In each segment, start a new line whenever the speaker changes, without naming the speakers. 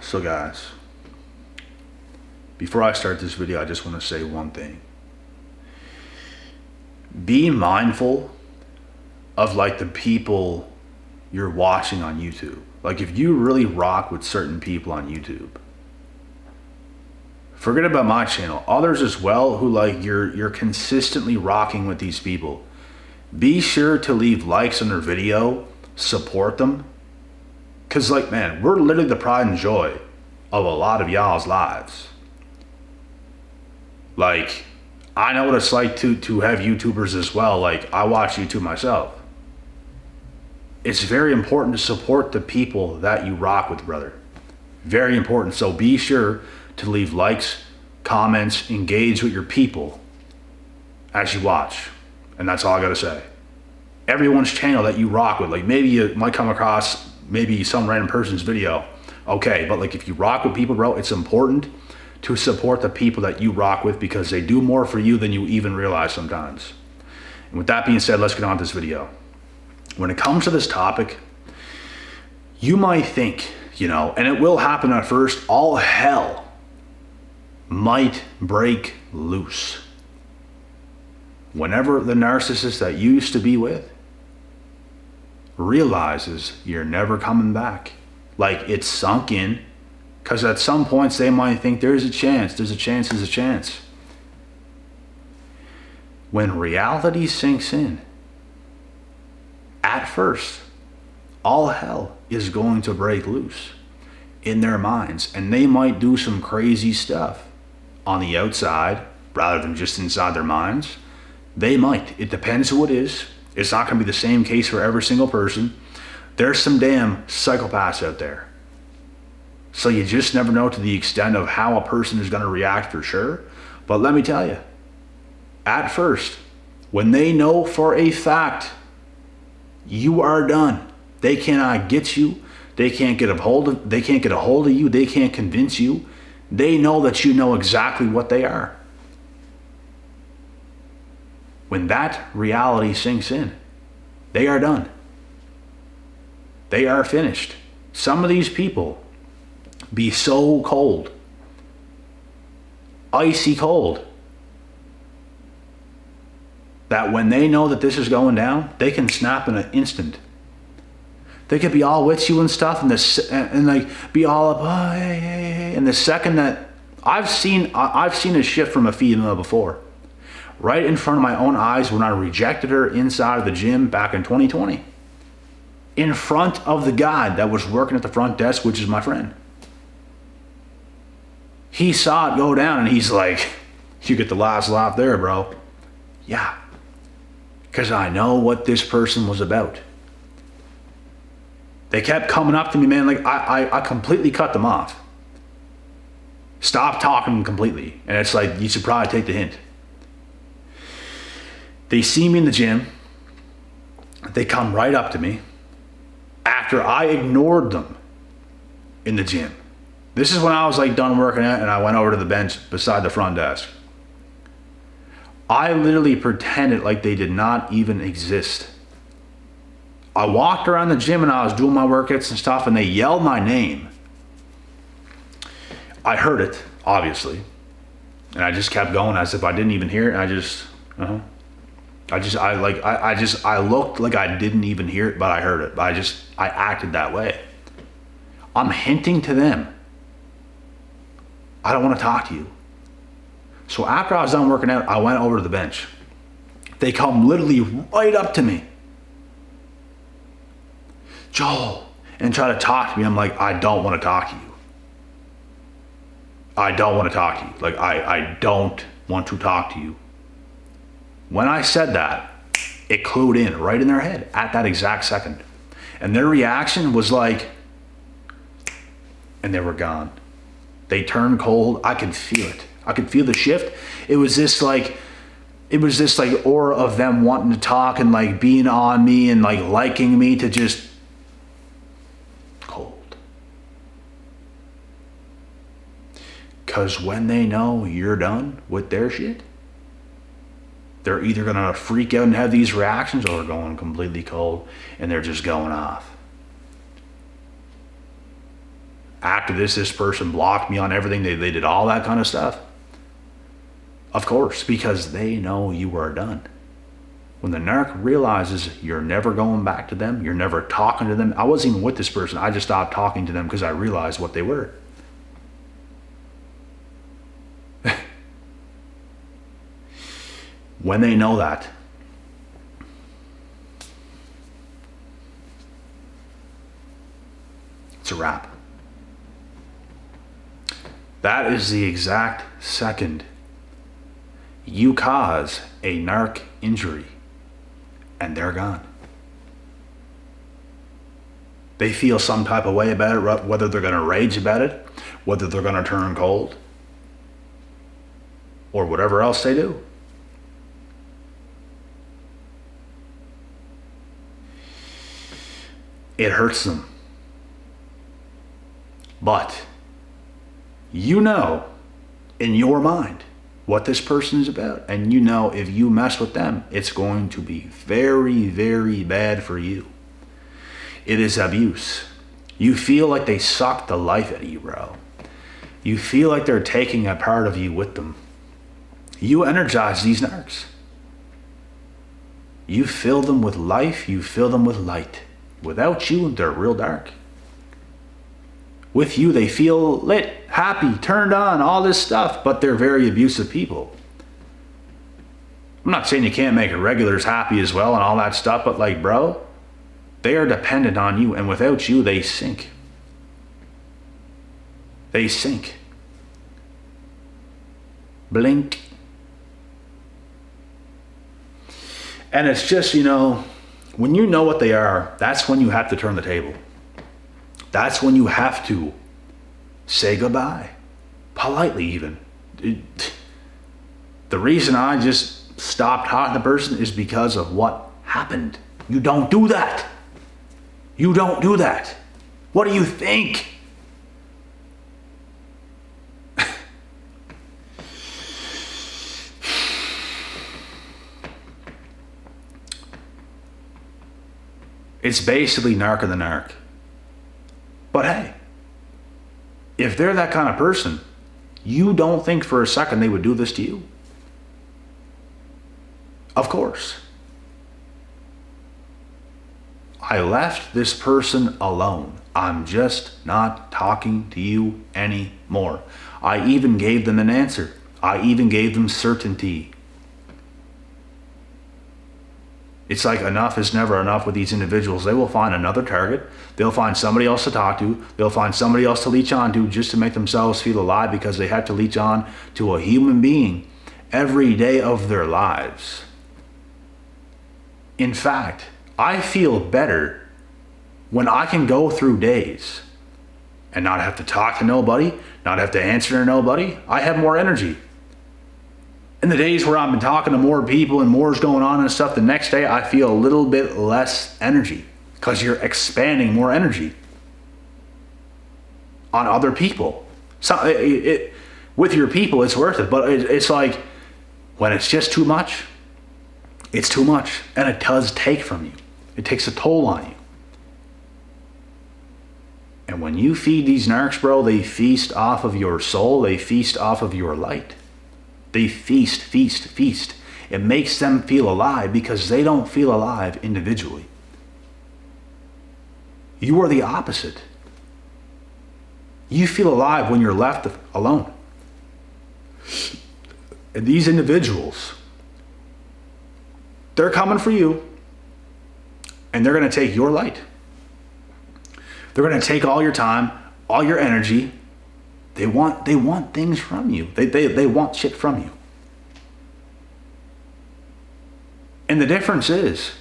So guys, before I start this video, I just want to say one thing. Be mindful of like the people you're watching on YouTube. Like if you really rock with certain people on YouTube, forget about my channel, others as well who like you're consistently rocking with these people. Be sure to leave likes on their video, support them. Cause like, man, we're literally the pride and joy of a lot of y'all's lives. Like, I know what it's like to have YouTubers as well. Like, I watch YouTube myself. It's very important to support the people that you rock with, brother. Very important. So be sure to leave likes, comments, engage with your people as you watch. And that's all I gotta say. Everyone's channel that you rock with, like maybe you might come across maybe some random person's video. Okay, but like if you rock with people, bro, it's important to support the people that you rock with because they do more for you than you even realize sometimes. And with that being said, let's get on to this video. When it comes to this topic, you might think, you know, and it will happen at first, all hell might break loose whenever the narcissist that you used to be with realizes you're never coming back. Like it's sunk in, because at some points they might think there's a chance. When reality sinks in, at first, all hell is going to break loose in their minds, and they might do some crazy stuff on the outside rather than just inside their minds. They might. It depends who it is. It's not going to be the same case for every single person. There's some damn psychopaths out there. So you just never know to the extent of how a person is going to react for sure. But let me tell you, at first, when they know for a fact you are done, they cannot get you, they can't get a hold of you, they can't convince you. They know that you know exactly what they are. When that reality sinks in, they are done. They are finished. Some of these people be so cold, icy cold, that when they know that this is going down, they can snap in an instant. They could be all with you and stuff, and like be all up, oh, hey. And the second that I've seen a shift from a female before, right in front of my own eyes when I rejected her inside of the gym back in 2020, in front of the guy that was working at the front desk, which is my friend. He saw it go down and he's like, you get the last laugh there, bro. Yeah, because I know what this person was about. They kept coming up to me, man, like I completely cut them off. Stop talking completely. And it's like, you should probably take the hint. They see me in the gym. They come right up to me after I ignored them in the gym. This is when I was like done working out and I went over to the bench beside the front desk. I literally pretended like they did not even exist. I walked around the gym and I was doing my workouts and stuff, and they yelled my name. I heard it, obviously, and I just kept going as if I didn't even hear it. I looked like I didn't even hear it, but I heard it. I acted that way. I'm hinting to them, I don't want to talk to you. So after I was done working out, I went over to the bench. They come literally right up to me, Joel, and try to talk to me. I'm like, I don't want to talk to you. I don't want to talk to you. Like, I don't want to talk to you. When I said that, it clued in right in their head at that exact second. And their reaction was like, and they were gone. They turned cold. I could feel it. I could feel the shift. It was this like aura of them wanting to talk and like being on me and like liking me, to just cold. Because when they know you're done with their shit, they're either going to freak out and have these reactions, or they're going completely cold and they're just going off. after this person blocked me on everything. They did all that kind of stuff. Of course, because they know you are done. When the narc realizes you're never going back to them, you're never talking to them. I wasn't even with this person. I just stopped talking to them because I realized what they were. When they know that, it's a wrap. That is the exact second you cause a narc injury, and they're gone. They feel some type of way about it, whether they're going to rage about it, whether they're going to turn cold, or whatever else they do. It hurts them. But you know in your mind what this person is about, and you know if you mess with them, it's going to be very, very bad for you. It is abuse. You feel like they suck the life out of you, bro. You feel like they're taking a part of you with them. You energize these narcs. You fill them with life, you fill them with light. Without you, they're real dark. With you, they feel lit, happy, turned on, all this stuff, but they're very abusive people. I'm not saying you can't make regulars happy as well and all that stuff, but like, bro, they are dependent on you, and without you, they sink. They sink. Blink. And it's just, you know, when you know what they are, that's when you have to turn the table. That's when you have to say goodbye. Politely even. The reason I just stopped talking to the person is because of what happened. You don't do that. You don't do that. What do you think? It's basically narc of the narc. But hey, if they're that kind of person, you don't think for a second they would do this to you? Of course. I left this person alone. I'm just not talking to you anymore. I even gave them an answer. I even gave them certainty. It's like enough is never enough with these individuals. They will find another target. They'll find somebody else to talk to. They'll find somebody else to leech on to just to make themselves feel alive, because they have to leech on to a human being every day of their lives. In fact, I feel better when I can go through days and not have to talk to nobody, not have to answer to nobody. I have more energy. In the days where I've been talking to more people and more's going on and stuff, the next day I feel a little bit less energy, because you're expanding more energy on other people. So with your people, it's worth it. But it's like when it's just too much, it's too much. And it does take from you. It takes a toll on you. And when you feed these narcs, bro, they feast off of your soul. They feast off of your light. They feast, feast, feast. It makes them feel alive because they don't feel alive individually. You are the opposite. You feel alive when you're left alone. And these individuals, they're coming for you, and they're going to take your light. They're going to take all your time, all your energy. They want things from you. They want shit from you. And the difference is,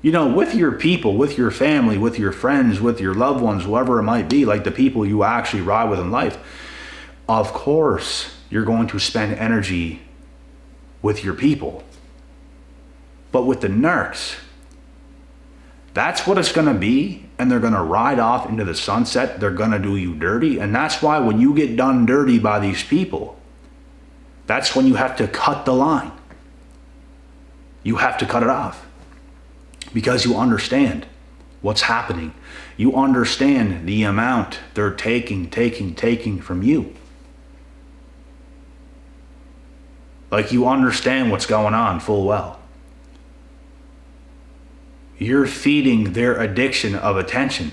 you know, with your people, with your family, with your friends, with your loved ones, whoever it might be, like the people you actually ride with in life, of course, you're going to spend energy with your people. But with the narcs, that's what it's going to be, and they're going to ride off into the sunset. They're going to do you dirty, and that's why when you get done dirty by these people, that's when you have to cut the line. You have to cut it off, because you understand what's happening. You understand the amount they're taking from you. Like, you understand what's going on full well. You're feeding their addiction of attention.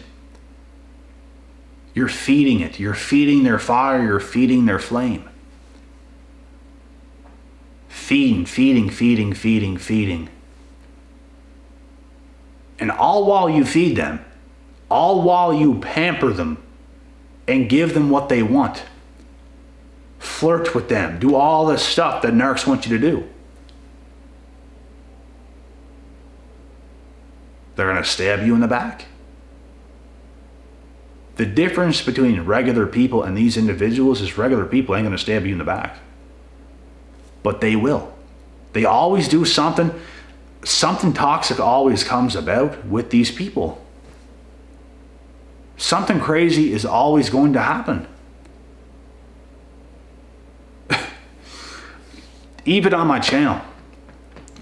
You're feeding it. You're feeding their fire. You're feeding their flame. Feeding. And all while you feed them, all while you pamper them and give them what they want, flirt with them, do all this stuff that narcs want you to do, they're going to stab you in the back. The difference between regular people and these individuals is regular people ain't going to stab you in the back. But they will. They always do something. Something toxic always comes about with these people. Something crazy is always going to happen. Even on my channel,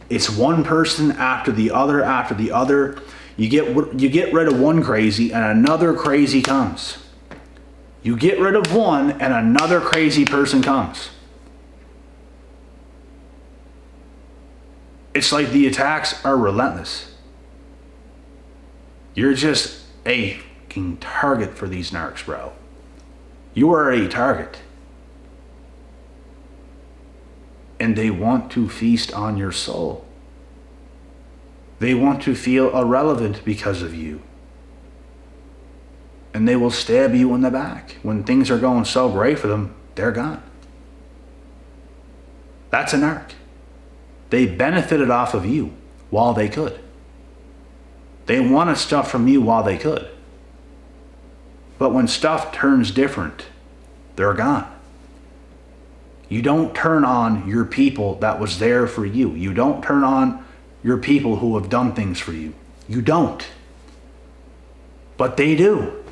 it's one person after the other after the other. You get rid of one crazy and another crazy comes. You get rid of one and another crazy person comes. It's like the attacks are relentless. You're just a fucking target for these narcs, bro. You are a target. And they want to feast on your soul. They want to feel irrelevant because of you. And they will stab you in the back. When things are going so great for them, they're gone. That's a narc. They benefited off of you while they could. They wanted stuff from you while they could. But when stuff turns different, they're gone. You don't turn on your people that was there for you. You don't turn on your people who have done things for you. You don't. But they do.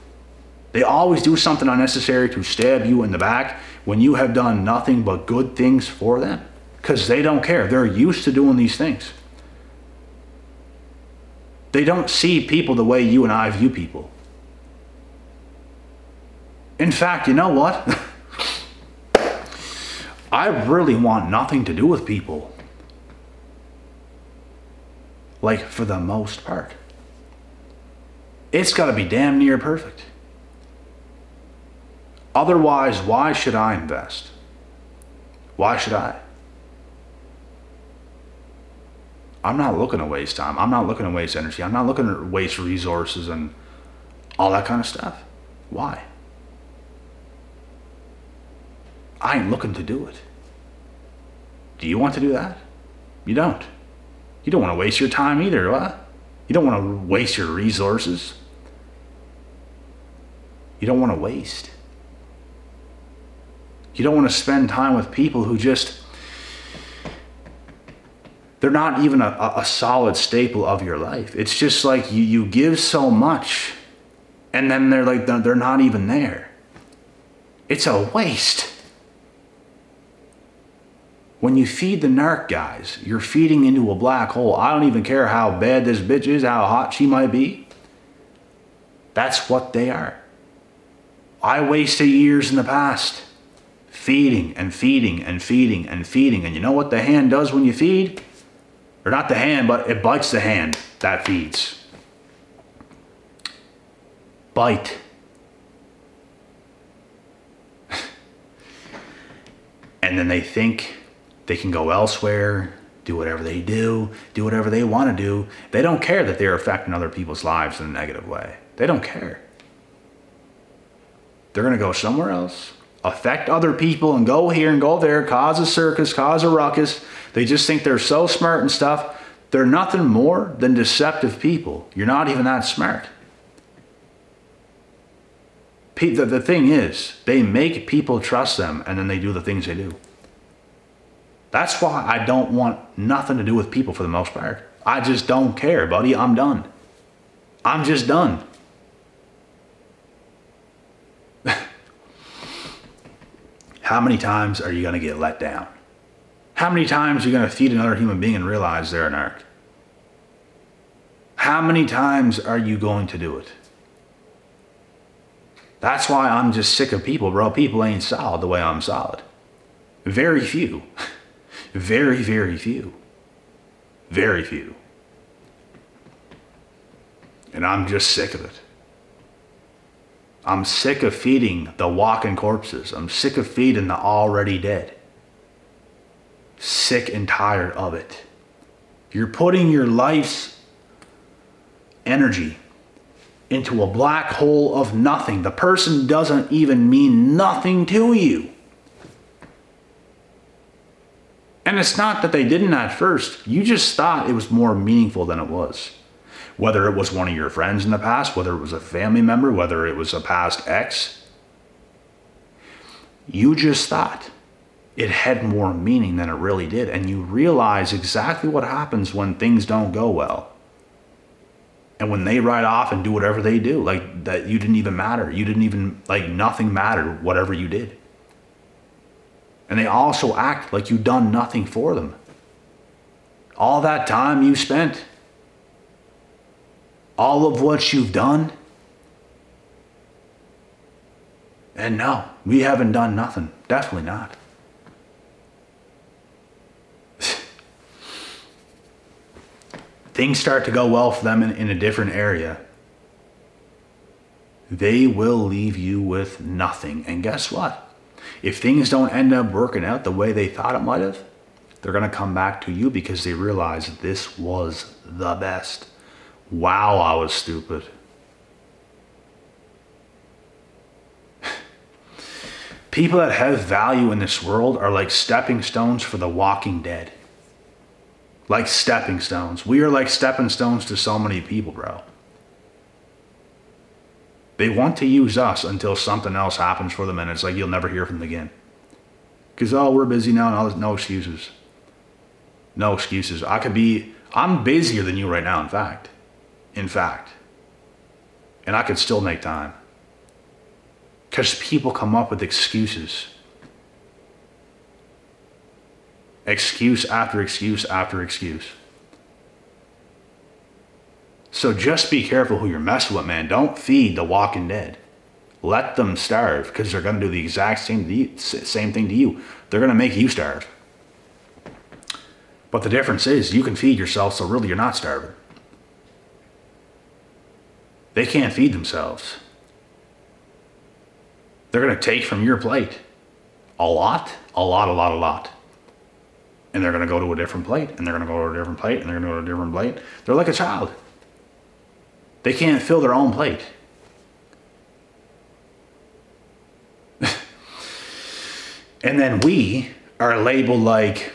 They always do something unnecessary to stab you in the back when you have done nothing but good things for them. Because they don't care. They're used to doing these things. They don't see people the way you and I view people. In fact, you know what? I really want nothing to do with people. Like, for the most part. It's got to be damn near perfect. Otherwise, why should I invest? Why should I? I'm not looking to waste time. I'm not looking to waste energy. I'm not looking to waste resources and all that kind of stuff. Why? I ain't looking to do it. Do you want to do that? You don't. You don't want to waste your time either, what? You don't want to waste your resources. You don't want to waste. You don't want to spend time with people who just, they're not even a solid staple of your life. It's just like you give so much and then they're not even there. It's a waste. When you feed the narc guys, you're feeding into a black hole. I don't even care how bad this bitch is, how hot she might be. That's what they are. I wasted years in the past feeding and feeding and feeding and feeding. And you know what the hand does when you feed? Or not the hand, but it bites the hand that feeds. Bite. And then they think they can go elsewhere, do whatever they do whatever they want to do. They don't care that they're affecting other people's lives in a negative way. They don't care. They're going to go somewhere else, affect other people and go here and go there, cause a circus, cause a ruckus. They just think they're so smart and stuff. They're nothing more than deceptive people. You're not even that smart. The thing is, they make people trust them and then they do the things they do. That's why I don't want nothing to do with people for the most part. I just don't care, buddy. I'm done. I'm just done. How many times are you going to get let down? How many times are you going to feed another human being and realize they're a narc? how many times are you going to do it? That's why I'm just sick of people, bro. People ain't solid the way I'm solid. Very few. Very, very few. Very few. And I'm just sick of it. I'm sick of feeding the walking corpses. I'm sick of feeding the already dead. Sick and tired of it. You're putting your life's energy into a black hole of nothing. The person doesn't even mean nothing to you. And it's not that they didn't at first. You just thought it was more meaningful than it was. Whether it was one of your friends in the past, whether it was a family member, whether it was a past ex. You just thought it had more meaning than it really did. And you realize exactly what happens when things don't go well. And when they ride off and do whatever they do, like that you didn't even matter. You didn't even, like nothing mattered, whatever you did. And they also act like you've done nothing for them. All that time you spent, all of what you've done, and no, we haven't done nothing. Definitely not. Things start to go well for them in a different area. They will leave you with nothing. And guess what? If things don't end up working out the way they thought it might have, they're going to come back to you because they realize this was the best. Wow, I was stupid. People that have value in this world are like stepping stones for the walking dead. Like stepping stones. We are like stepping stones to so many people, bro. They want to use us until something else happens for them and it's like you'll never hear from them again. Because, oh, we're busy now and all this. No excuses. No excuses. I'm busier than you right now, in fact. And I could still make time. Because people come up with excuses. Excuse after excuse after excuse. So just be careful who you're messing with, man. Don't feed the walking dead. Let them starve because they're going to do the exact same thing to you. They're going to make you starve. But the difference is you can feed yourself, so really you're not starving. They can't feed themselves. They're going to take from your plate a lot. And they're going to go to a different plate, and they're going to go to a different plate, and they're going to go to a different plate. They're like a child. They can't fill their own plate. And then we are labeled like,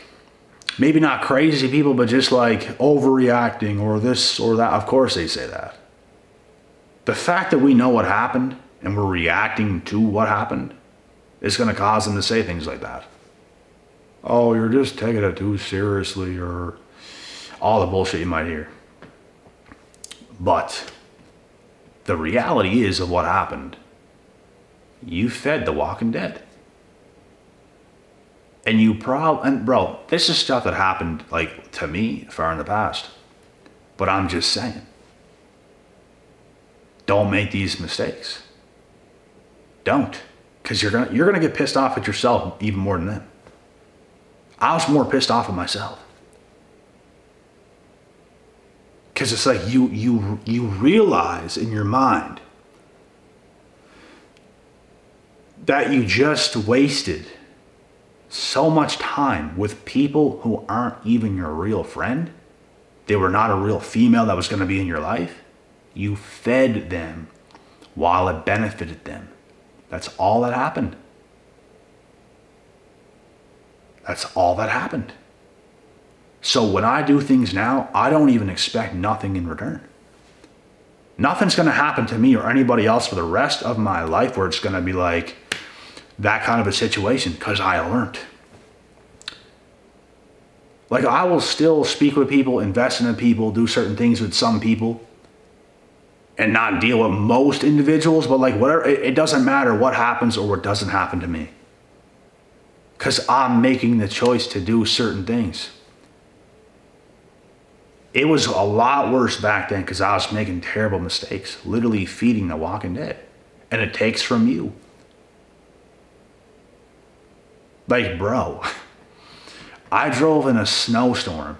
maybe not crazy people, but just like overreacting or this or that. Of course they say that. The fact that we know what happened and we're reacting to what happened is going to cause them to say things like that. Oh, you're just taking it too seriously, or all the bullshit you might hear. But the reality is of what happened. You fed the walking dead. And and bro, this is stuff that happened like to me far in the past. But I'm just saying, don't make these mistakes. Don't, because you're gonna get pissed off at yourself even more than them. I was more pissed off at myself. Because it's like you realize in your mind that you just wasted so much time with people who aren't even your real friend. They were not a real female that was going to be in your life. You fed them while it benefited them. That's all that happened. That's all that happened. So when I do things now, I don't even expect nothing in return. Nothing's going to happen to me or anybody else for the rest of my life where it's going to be like that kind of a situation, because I learned. Like, I will still speak with people, invest in people, do certain things with some people, and not deal with most individuals, but like whatever, it doesn't matter what happens or what doesn't happen to me. Because I'm making the choice to do certain things. It was a lot worse back then because I was making terrible mistakes, literally feeding the walking dead. And it takes from you. Like, bro, I drove in a snowstorm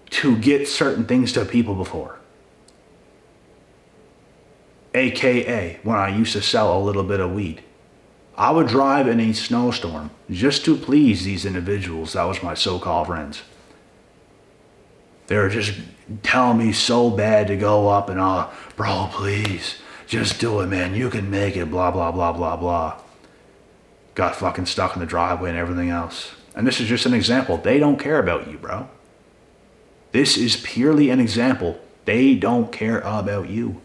to get certain things to people before. AKA when I used to sell a little bit of weed. I would drive in a snowstorm just to please these individuals that was my so-called friends. They were just telling me so bad to go up and, bro, please, just do it, man. You can make it, blah, blah, blah, blah, blah. Got fucking stuck in the driveway and everything else. And this is just an example. They don't care about you, bro. This is purely an example. They don't care about you.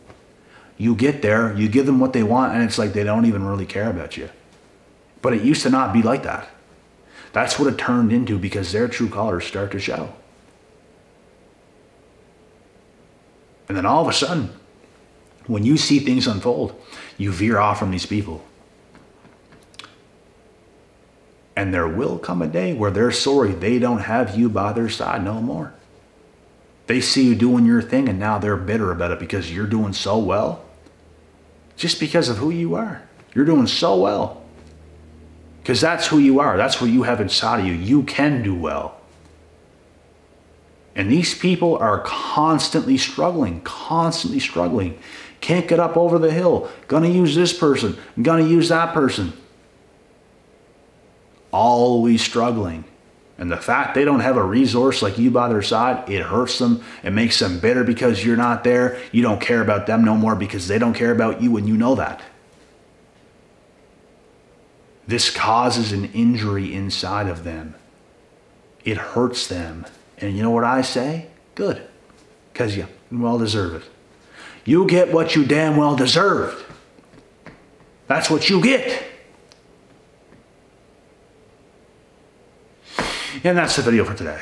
You get there, you give them what they want, and it's like they don't even really care about you. But it used to not be like that. That's what it turned into because their true colors start to show. And then all of a sudden, when you see things unfold, you veer off from these people. And there will come a day where they're sorry they don't have you by their side no more. They see you doing your thing and now they're bitter about it because you're doing so well. Just because of who you are. You're doing so well. Because that's who you are. That's what you have inside of you. You can do well. And these people are constantly struggling. Can't get up over the hill. Gonna use this person. Gonna use that person. Always struggling. And the fact they don't have a resource like you by their side, it hurts them. It makes them bitter because you're not there. You don't care about them no more because they don't care about you, and you know that. This causes an injury inside of them. It hurts them. And you know what I say? Good. Because you well deserve it. You get what you damn well deserved. That's what you get. And that's the video for today.